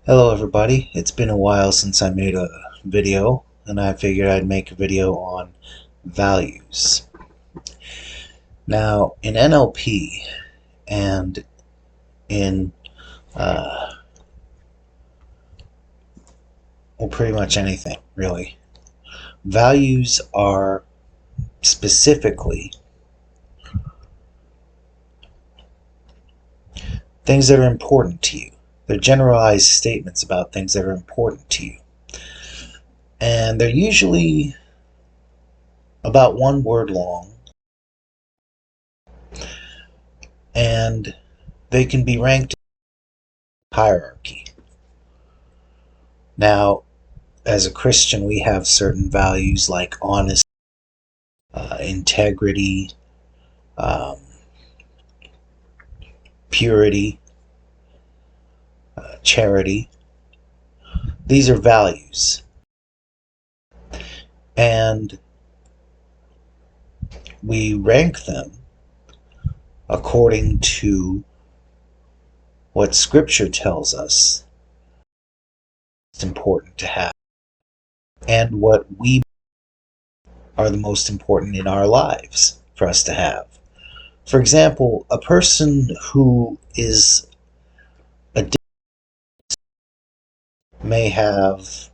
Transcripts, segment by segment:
Hello everybody, it's been a while since I made a video and I figured I'd make a video on values. Now in NLP and in well, pretty much anything really, values are specifically things that are important to you. They're generalized statements about things that are important to you. And they're usually about one word long, and they can be ranked in hierarchy. Now, as a Christian, we have certain values like honesty, integrity, purity, charity. These are values. And we rank them according to what Scripture tells us is important to have and what we are the most important in our lives for us to have. For example, a person who is addicted may have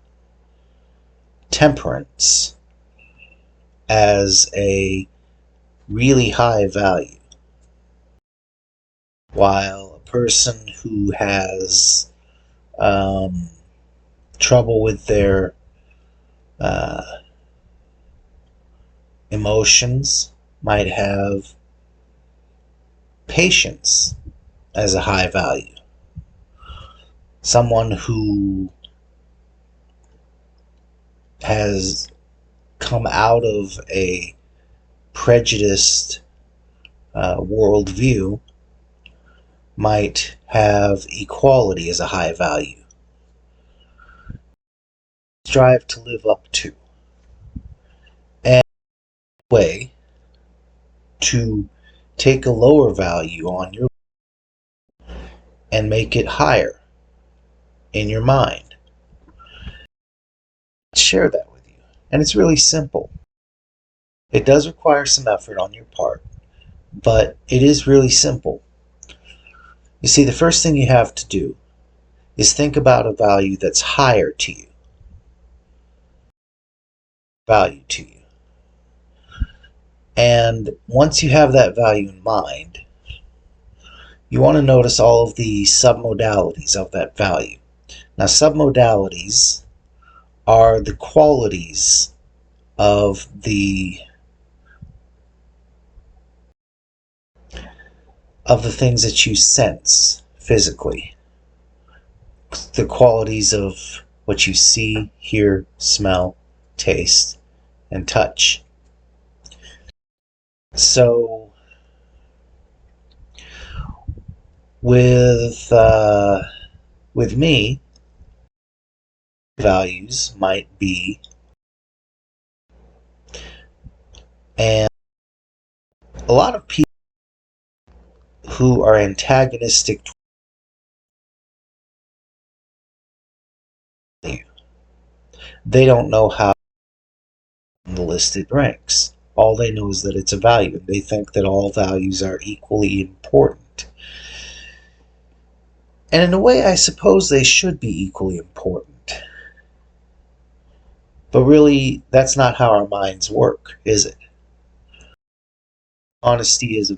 temperance as a really high value, while a person who has trouble with their emotions might have patience as a high value. Someone who has come out of a prejudiced worldview might have equality as a high value. Strive to live up to. And a way to take a lower value on your life and make it higher in your mind. Share that with you. And it's really simple. It does require some effort on your part, but it is really simple. You see, the first thing you have to do is think about a value that's higher to you. Value to you. And once you have that value in mind, you want to notice all of the submodalities of that value. Now, submodalities are the qualities of the things that you sense physically. The qualities of what you see, hear, smell, taste, and touch. So, with me, values might be, and a lot of people who are antagonistic to you, they don't know how the listed ranks. All they know is that it's a value. They think that all values are equally important. And in a way, I suppose they should be equally important. But really, that's not how our minds work, is it? Honesty is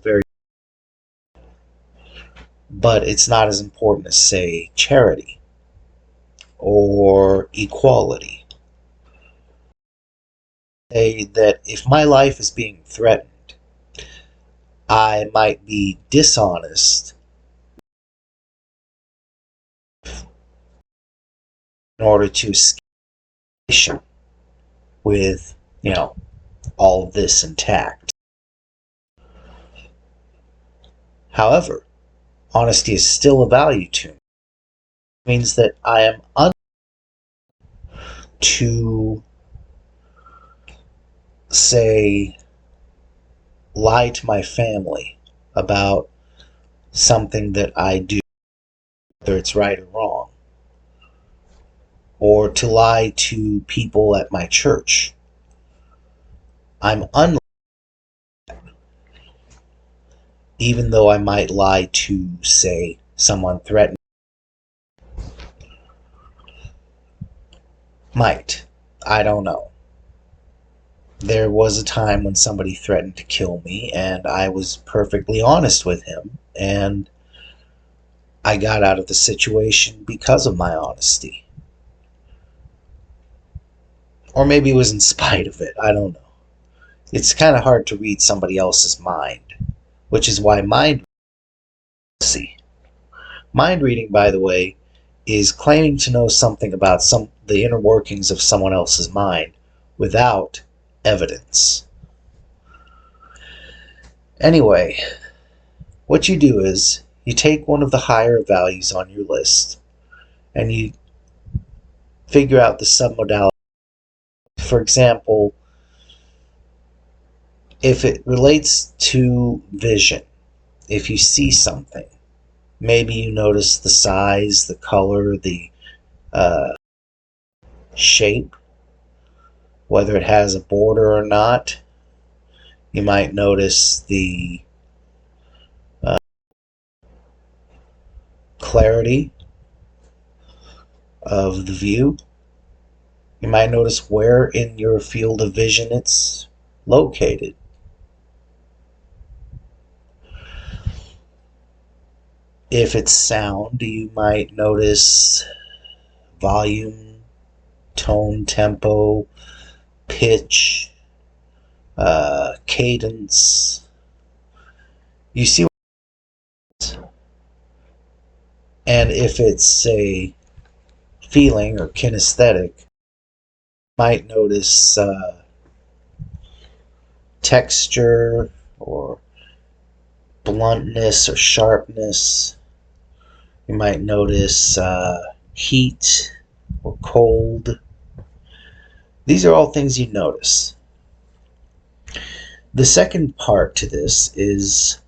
but it's not as important as, say, charity or equality. Say that if my life is being threatened, I might be dishonest in order to escape with, all of this intact. However, honesty is still a value to me. It means that I am unable to, say, lie to my family about something that I do, whether it's right or wrong, or to lie to people at my church. I'm unlike, even though I might lie to, say, someone threatened. Might. I don't know. There was a time when somebody threatened to kill me, and I was perfectly honest with him, and I got out of the situation because of my honesty. Or maybe it was in spite of it. I don't know. It's kind of hard to read somebody else's mind, which is why mind reading, by the way, is claiming to know something about the inner workings of someone else's mind without evidence. Anyway, what you do is you take one of the higher values on your list and you figure out the submodality. For example, if it relates to vision, if you see something, maybe you notice the size, the color, the shape, whether it has a border or not. You might notice the clarity of the view. You might notice where in your field of vision it's located. If it's sound, you might notice volume, tone, tempo, pitch, cadence. You see, and if it's a feeling or kinesthetic, you might notice texture or bluntness or sharpness. You might notice heat or cold. These are all things you notice. The second part to this is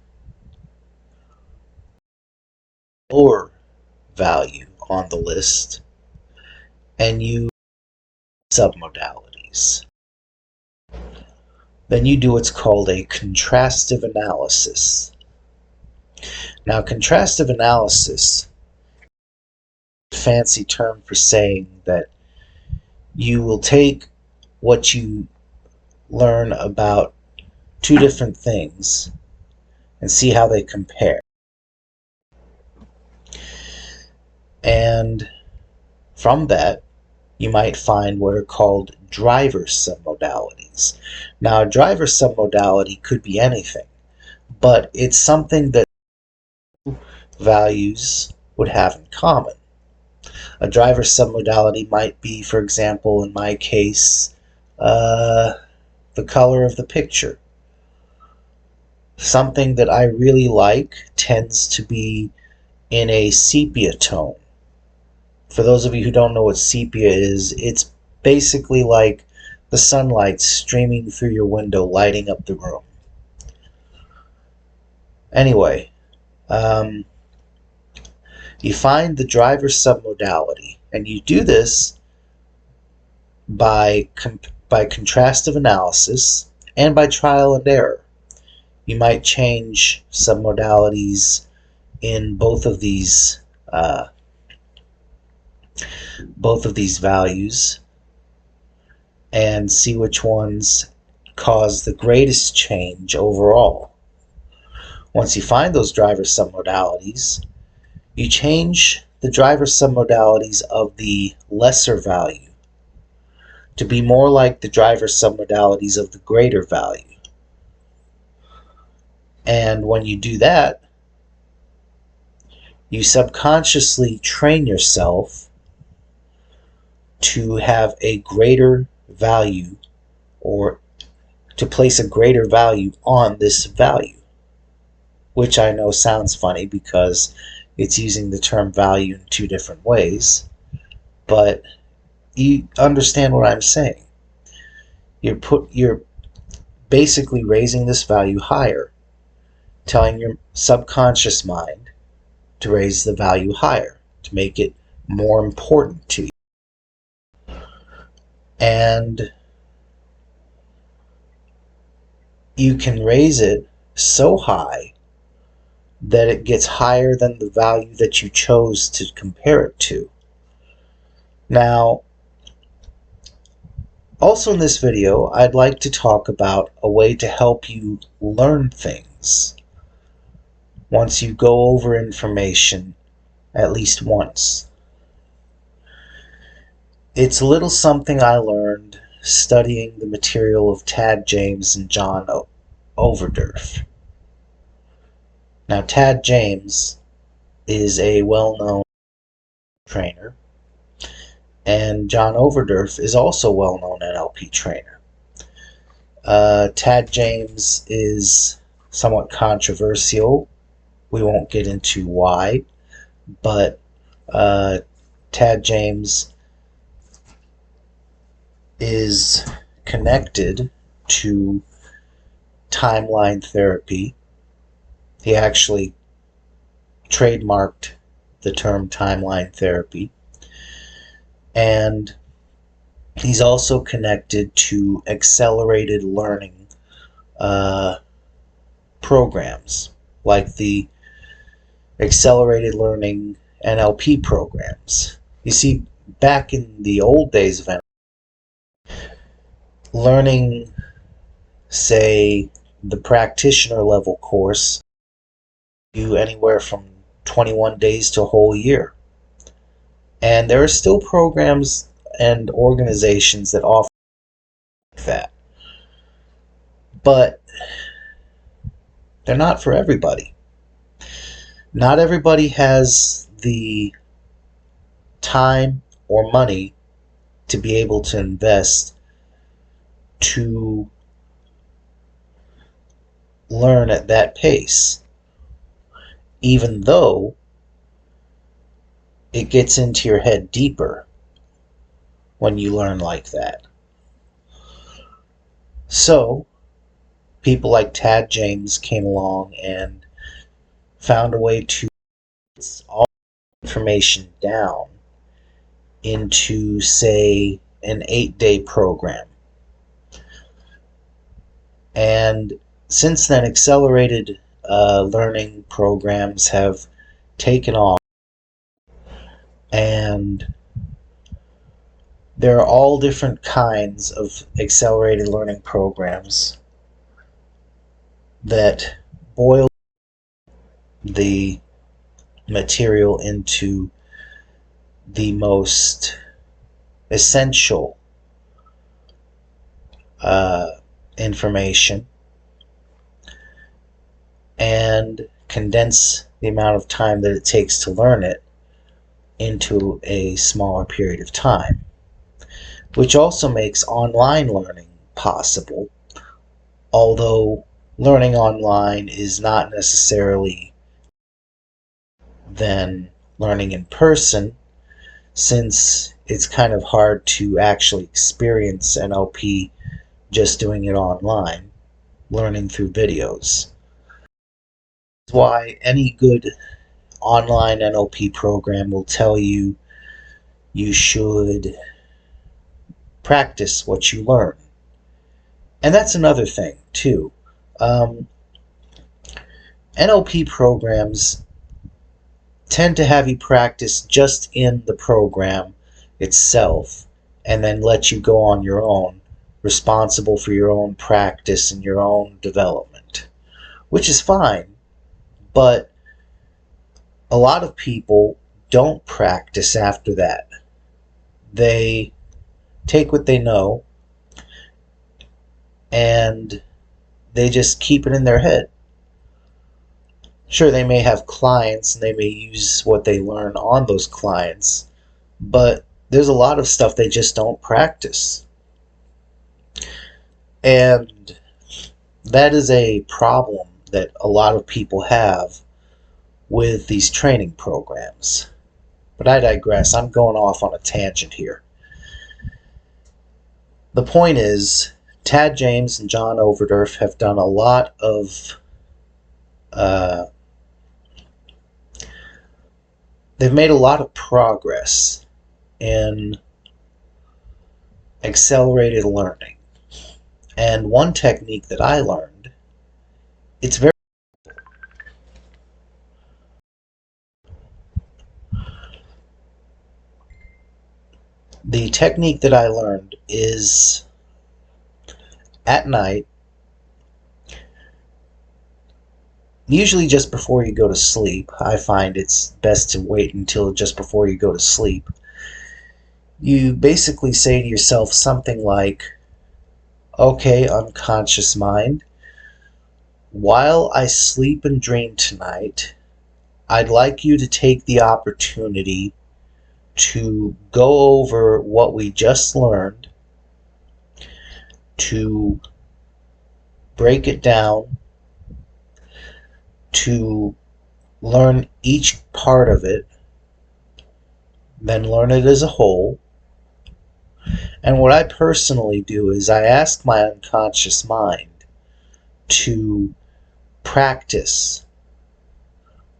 lower value on the list, and you submodalities. Then you do what's called a contrastive analysis. Now, contrastive analysis, a fancy term for saying that you will take what you learn about two different things and see how they compare. And from that, you might find what are called driver submodalities. Now, a driver submodality could be anything, but it's something that values would have in common. A driver submodality might be, for example, in my case, the color of the picture. Something that I really like tends to be in a sepia tone. For those of you who don't know what sepia is, it's basically like the sunlight streaming through your window, lighting up the room. Anyway, you find the driver submodality, and you do this by contrastive analysis and by trial and error. You might change submodalities in both of these values and see which ones cause the greatest change overall. Once you find those driver submodalities, you change the driver submodalities of the lesser value to be more like the driver submodalities of the greater value. And when you do that, you subconsciously train yourself to have a greater value, or to place a greater value on this value, which I know sounds funny because it's using the term value in two different ways, but you understand what I'm saying. You're basically raising this value higher, telling your subconscious mind to raise the value higher, to make it more important to you. and you can raise it so high that it gets higher than the value that you chose to compare it to. Now, also in this video, I'd like to talk about a way to help you learn things once you go over information at least once. It's a little something I learned studying the material of Tad James and John Overdurf. Now, Tad James is a well-known trainer, and John Overdurf is also a well-known NLP trainer. Tad James is somewhat controversial. We won't get into why, but Tad James is connected to timeline therapy. He actually trademarked the term timeline therapy, and he's also connected to accelerated learning programs, like the accelerated learning NLP programs. You see, back in the old days of NLP, learning, say, the practitioner level course, you anywhere from 21 days to a whole year. And there are still programs and organizations that offer that. But they're not for everybody. Not everybody has the time or money to be able to invest to learn at that pace, even though it gets into your head deeper when you learn like that. So people like Tad James came along and found a way to get all information down into, say, an 8-day program. And since then, accelerated learning programs have taken off, and there are all different kinds of accelerated learning programs that boil the material into the most essential information and condense the amount of time that it takes to learn it into a smaller period of time, which also makes online learning possible, although learning online is not necessarily than learning in person, since it's kind of hard to actually experience NLP just doing it online, learning through videos. That's why any good online NLP program will tell you you should practice what you learn. And that's another thing, too. NLP programs tend to have you practice just in the program itself and then let you go on your own, responsible for your own practice and your own development, which is fine, but a lot of people don't practice after that. They take what they know and they just keep it in their head. Sure, they may have clients and they may use what they learn on those clients, but there's a lot of stuff they just don't practice. And that is a problem that a lot of people have with these training programs. But I digress. I'm going off on a tangent here. The point is, Tad James and John Overdurf have done a lot of they've made a lot of progress in accelerated learning. And one technique that I learned, it's very the technique that I learned is at night, usually just before you go to sleep. I find it's best to wait until just before you go to sleep. You basically say to yourself something like, okay, unconscious mind, while I sleep and dream tonight, I'd like you to take the opportunity to go over what we just learned, to break it down, to learn each part of it, then learn it as a whole. And what I personally do is I ask my unconscious mind to practice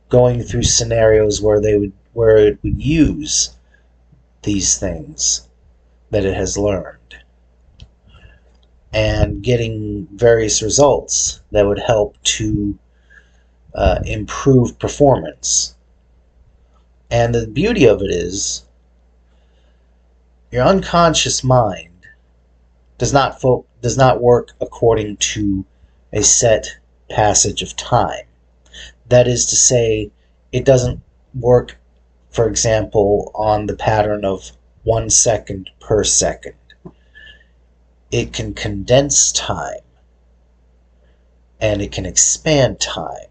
going through scenarios where it would use these things that it has learned, and getting various results that would help to improve performance. And the beauty of it is, your unconscious mind does not work according to a set passage of time. That is to say, it doesn't work, for example, on the pattern of 1 second per second. It can condense time, and it can expand time.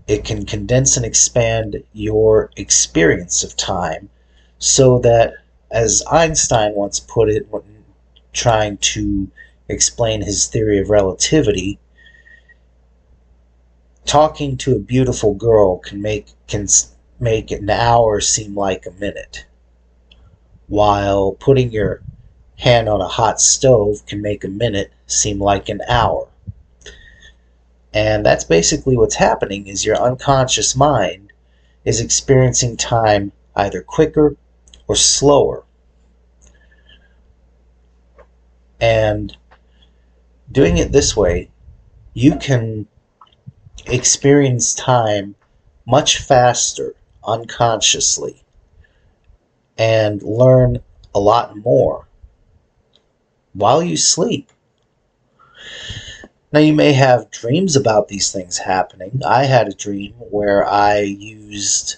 It can condense and expand your experience of time so that, as Einstein once put it when trying to explain his theory of relativity, talking to a beautiful girl can make an hour seem like a minute, while putting your hand on a hot stove can make a minute seem like an hour. And that's basically what's happening, is your unconscious mind is experiencing time either quicker or slower. And doing it this way, you can experience time much faster unconsciously and learn a lot more while you sleep. Now, you may have dreams about these things happening. I had a dream where I used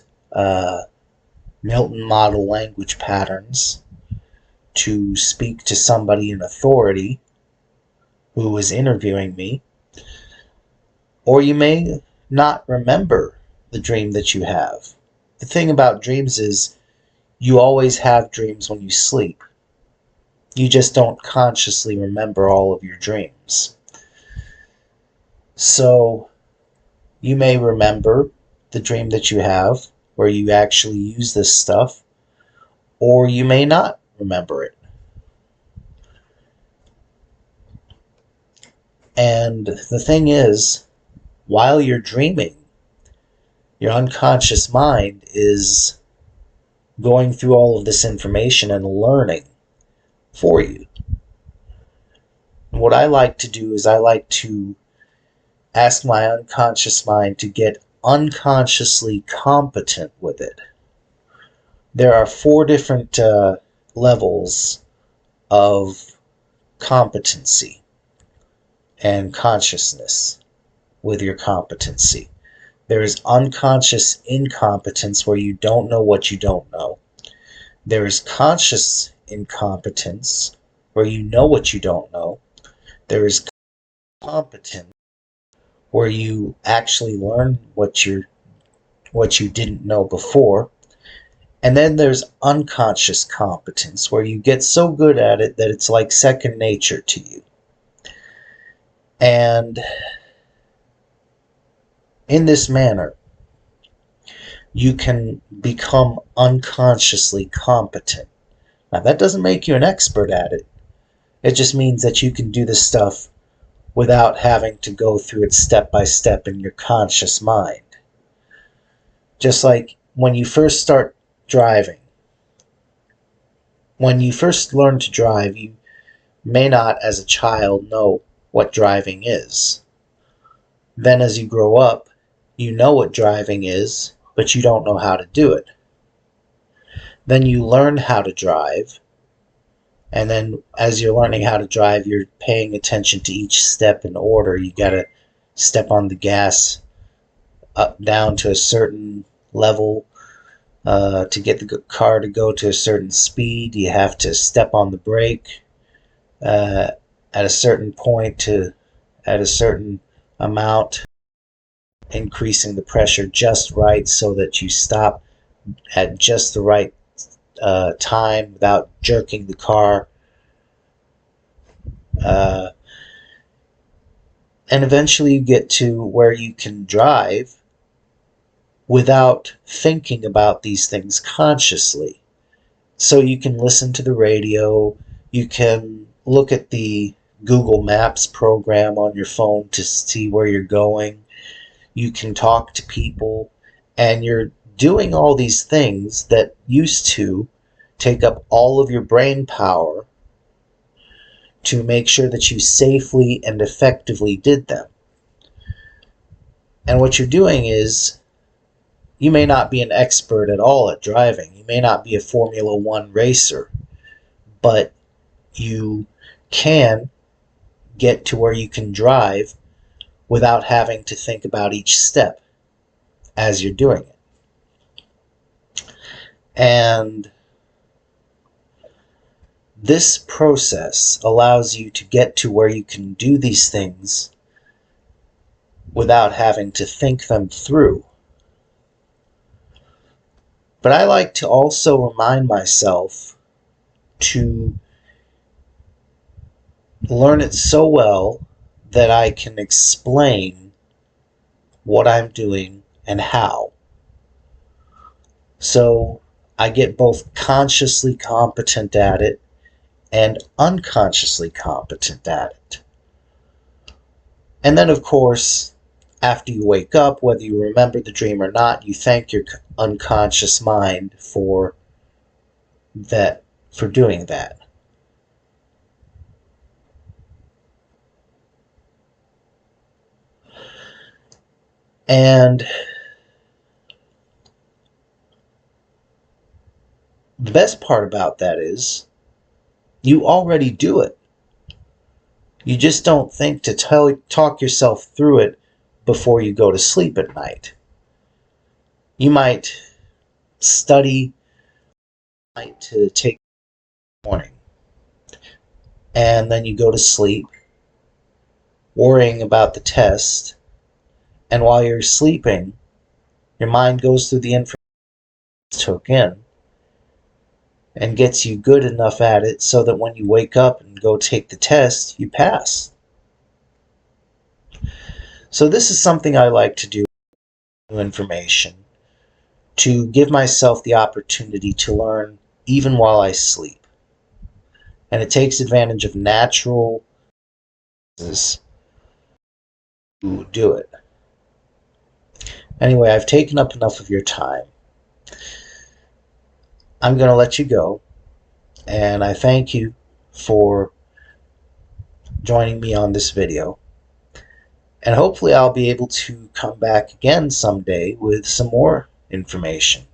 Milton model language patterns to speak to somebody in authority who was interviewing me. Or you may not remember the dream that you have. The thing about dreams is, you always have dreams when you sleep. You just don't consciously remember all of your dreams. So you may remember the dream that you have where you actually use this stuff, or you may not remember it. And the thing is, while you're dreaming, your unconscious mind is going through all of this information and learning for you. And what I like to do is I like to ask my unconscious mind to get unconsciously competent with it. There are 4 different levels of competency and consciousness with your competency. There is unconscious incompetence, where you don't know what you don't know. There is conscious incompetence, where you know what you don't know. There is competence, where you actually learn what you didn't know before. And then there's unconscious competence, where you get so good at it that it's like second nature to you. And in this manner, you can become unconsciously competent. Now, that doesn't make you an expert at it. It just means that you can do this stuff without having to go through it step by step in your conscious mind. Just like when you first start driving, when you first learn to drive, you may not, as a child, know what driving is. Then as you grow up, you know what driving is, but you don't know how to do it. Then you learn how to drive, and then as you're learning how to drive, you're paying attention to each step in order. You gotta step on the gas up down to a certain level. To get the car to go to a certain speed, you have to step on the brake at a certain point at a certain amount, increasing the pressure just right so that you stop at just the right time without jerking the car. And eventually you get to where you can drive without thinking about these things consciously. So you can listen to the radio, you can look at the Google Maps program on your phone to see where you're going, you can talk to people, and you're doing all these things that used to take up all of your brain power to make sure that you safely and effectively did them. And what you're doing is, you may not be an expert at all at driving. You may not be a Formula One racer, but you can get to where you can drive without having to think about each step as you're doing it. And this process allows you to get to where you can do these things without having to think them through. But I like to also remind myself to learn it so well that I can explain what I'm doing and how. So I get both consciously competent at it and unconsciously competent at it. And then, of course, after you wake up, whether you remember the dream or not, you thank your unconscious mind for doing that. And the best part about that is you already do it. You just don't think to talk yourself through it before you go to sleep at night. You might study to take the morning, and then you go to sleep worrying about the test, and while you're sleeping, your mind goes through the information you took in and gets you good enough at it so that when you wake up and go take the test, you pass. So this is something I like to do with new information, to give myself the opportunity to learn even while I sleep. And it takes advantage of natural processes to do it. Anyway, I've taken up enough of your time. I'm going to let you go, and I thank you for joining me on this video. And hopefully I'll be able to come back again someday with some more information.